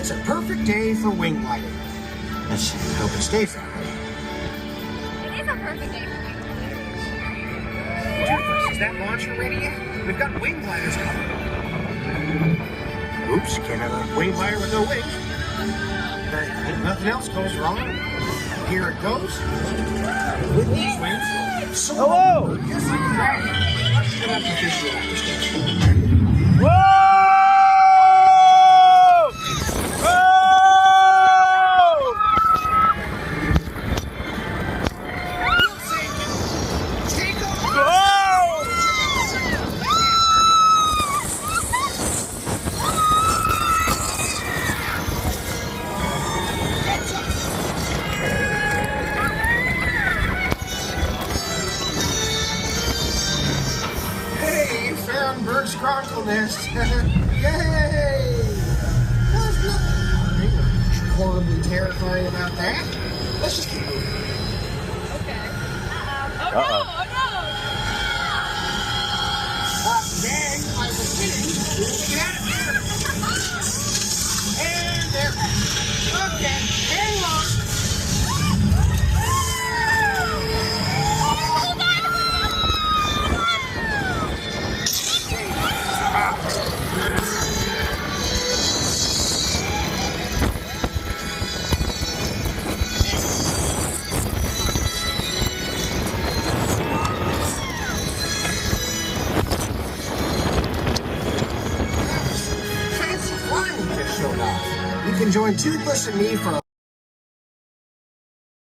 It's a perfect day for wing gliding. Let's hope it stays that way. It is a perfect day for wing gliding. Juniper, is that launcher ready yet? We've got wing gliders coming. Oops, can't have a wing glider with no wings. But if nothing else goes wrong, here it goes. With these wings. So Hello! Yes, right. Let's get up to visual understanding. Whoa! Whoa! Take off! Hey, you found Berg's Chronicle nest. Yay! There's nothing horribly terrifying about that. Let's just keep moving. Okay. Oh Uh-oh. no! Oh no! Dang, I was kidding. Get out of here. And there. Okay, hang on. Fancy flying fish showed up. You can join Toothless and me for